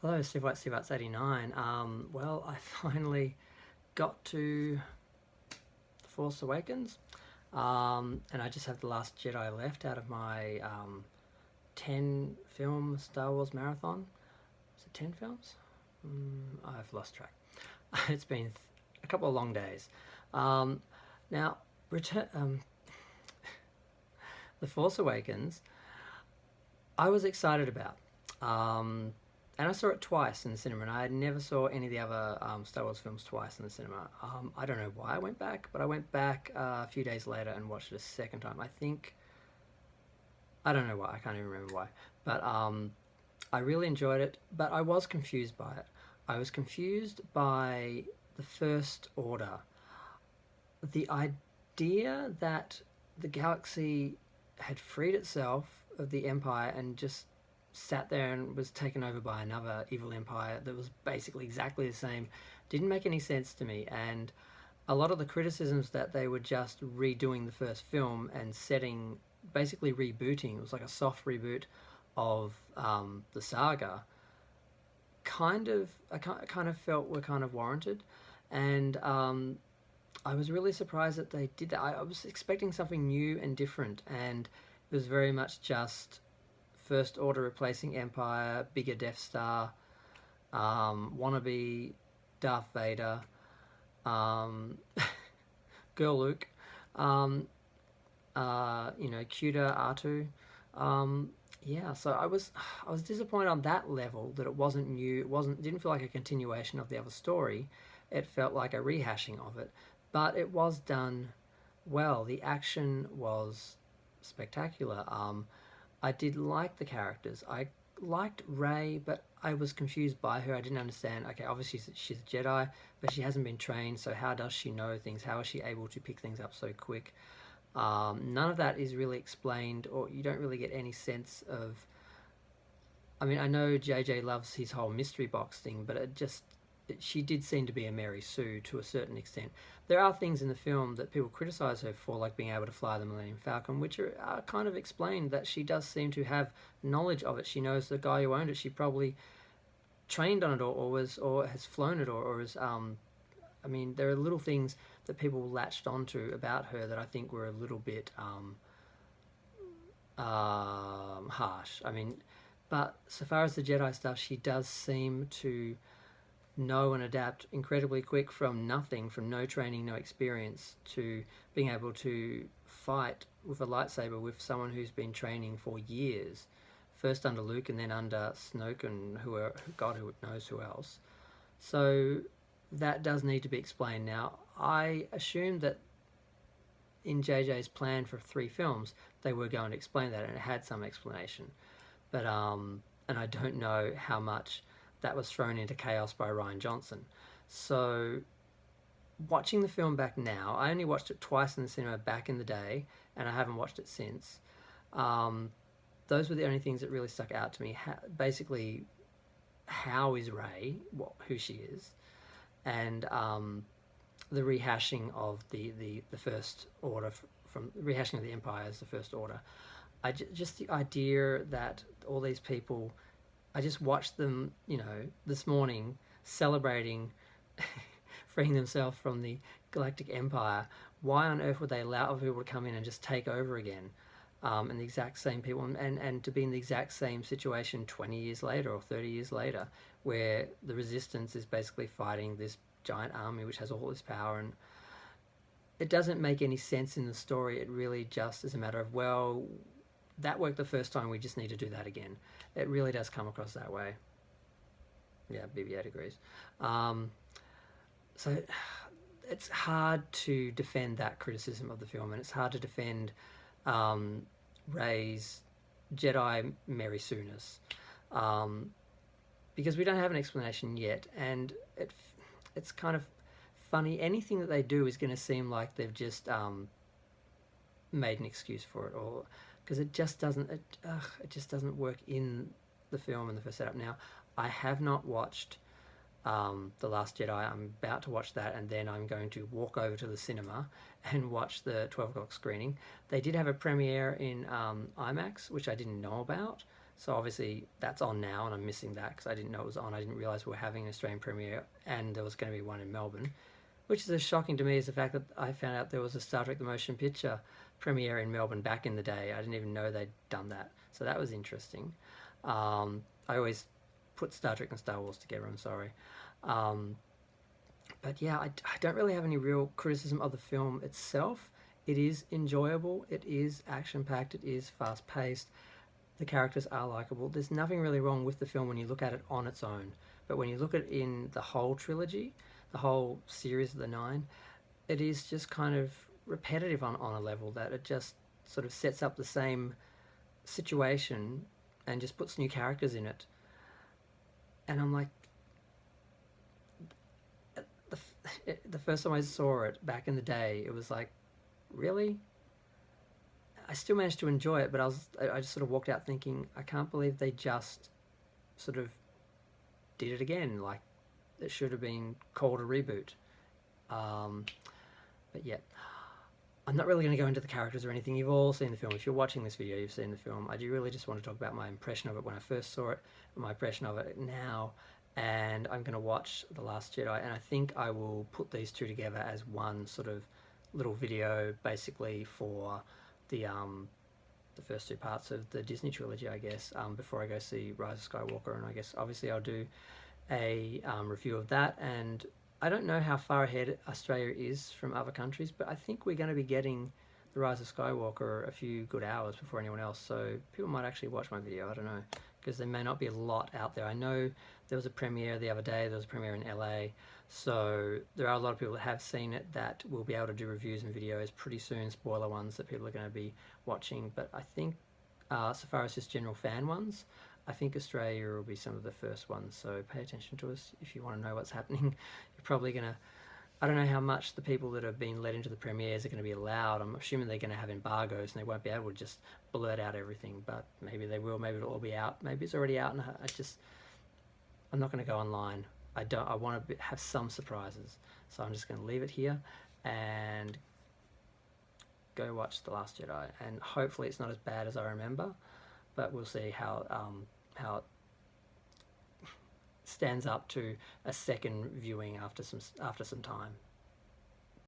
Hello, Steve White, Steve Arts 89. Well, I finally got to The Force Awakens, and I just have The Last Jedi left out of my 10 film Star Wars marathon. Is it 10 films? I've lost track. It's been a couple of long days. Now, return, The Force Awakens, I was excited about. And I saw it twice in the cinema, and I never saw any of the other Star Wars films twice in the cinema. I don't know why I went back, but I went back a few days later and watched it a second time. I don't know why, I can't even remember why. But I really enjoyed it, but I was confused by it. I was confused by the First Order. The idea that the galaxy had freed itself of the Empire and just sat there and was taken over by another evil empire that was basically exactly the same didn't make any sense to me. And a lot of the criticisms that they were just redoing the first film and basically rebooting, it was like a soft reboot of the saga, I kind of felt were kind of warranted. And I was really surprised that they did that. I was expecting something new and different, and it was very much just First Order replacing Empire, bigger Death Star, wannabe Darth Vader, girl Luke, cuter R2. Yeah, so I was disappointed on that level that it wasn't new. Didn't feel like a continuation of the other story. It felt like a rehashing of it, but it was done well. The action was spectacular. I did like the characters. I liked Rey, but I was confused by her. I didn't understand. Okay, obviously she's a Jedi, but she hasn't been trained, so how does she know things? How is she able to pick things up so quick? None of that is really explained, or you don't really get any sense of... I mean, I know JJ loves his whole mystery box thing, but she did seem to be a Mary Sue to a certain extent. There are things in the film that people criticise her for, like being able to fly the Millennium Falcon, which are kind of explained, that she does seem to have knowledge of it. She knows the guy who owned it. She probably trained on it, or has flown it, or is... I mean, there are little things that people latched onto about her that I think were a little bit harsh. I mean, but so far as the Jedi stuff, she does seem to know and adapt incredibly quick from nothing, from no training, no experience, to being able to fight with a lightsaber with someone who's been training for years, first under Luke and then under Snoke and God who knows who else. So that does need to be explained. Now, I assumed that in JJ's plan for 3 films they were going to explain that, and it had some explanation, but and I don't know how much that was thrown into chaos by Rian Johnson. So watching the film back now, I only watched it twice in the cinema back in the day, and I haven't watched it since. Those were the only things that really stuck out to me. Basically, how is Rey, who she is, and the rehashing of the First Order, from rehashing of the Empire as the First Order. Just the idea that all these people... I just watched them, this morning celebrating freeing themselves from the Galactic Empire. Why on earth would they allow other people to come in and just take over again? And the exact same people, and to be in the exact same situation 20 years later or 30 years later, where the Resistance is basically fighting this giant army which has all this power, and it doesn't make any sense in the story. It really just is a matter of, well, that worked the first time, we just need to do that again. It really does come across that way. Yeah, BB-8 agrees. So it's hard to defend that criticism of the film, and it's hard to defend Rey's Jedi Mary Sue-ness, because we don't have an explanation yet, and it's kind of funny. Anything that they do is going to seem like they've just made an excuse for it, or because it just doesn't work in the film and the first setup. Now, I have not watched The Last Jedi. I'm about to watch that, and then I'm going to walk over to the cinema and watch the 12 o'clock screening. They did have a premiere in IMAX, which I didn't know about, So obviously that's on now, and I'm missing that because I didn't know it was on. I didn't realise we were having an Australian premiere, and there was going to be one in Melbourne, which is as shocking to me as the fact that I found out there was a Star Trek: The Motion Picture premiere in Melbourne back in the day. I didn't even know they'd done that, so that was interesting. I always put Star Trek and Star Wars together. I'm sorry. Um, but yeah, I don't really have any real criticism of the film itself. It is enjoyable. It is action packed. It is fast paced. The characters are likable. There's nothing really wrong with the film when you look at it on its own. But when you look at it in the whole trilogy, the whole series of the nine, it is just kind of repetitive on a level that it just sort of sets up the same situation and just puts new characters in it. And I'm like, the first time I saw it back in the day, it was like, really? I still managed to enjoy it, but I just sort of walked out thinking, I can't believe they just sort of did it again. Like, it should have been called a reboot. But yeah, I'm not really going to go into the characters or anything. You've all seen the film. If you're watching this video, you've seen the film. I do really just want to talk about my impression of it when I first saw it, my impression of it now, and I'm going to watch The Last Jedi, and I think I will put these two together as one sort of little video, basically for the first two parts of the Disney trilogy, I guess, before I go see Rise of Skywalker, and I guess obviously I'll do a review of that. And I don't know how far ahead Australia is from other countries, but I think we're going to be getting The Rise of Skywalker a few good hours before anyone else, so people might actually watch my video, I don't know, because there may not be a lot out there. I know there was a premiere the other day, there was a premiere in LA, so there are a lot of people that have seen it that will be able to do reviews and videos pretty soon, spoiler ones that people are going to be watching. But I think so far as just general fan ones, I think Australia will be some of the first ones, so pay attention to us if you want to know what's happening. You're probably going to, I don't know how much the people that have been let into the premieres are going to be allowed. I'm assuming they're going to have embargoes and they won't be able to just blurt out everything, but maybe they will, maybe it'll all be out, maybe it's already out, and I'm not going to go online. I want to have some surprises, so I'm just going to leave it here and go watch The Last Jedi, and hopefully it's not as bad as I remember, but we'll see how it stands up to a second viewing after some time.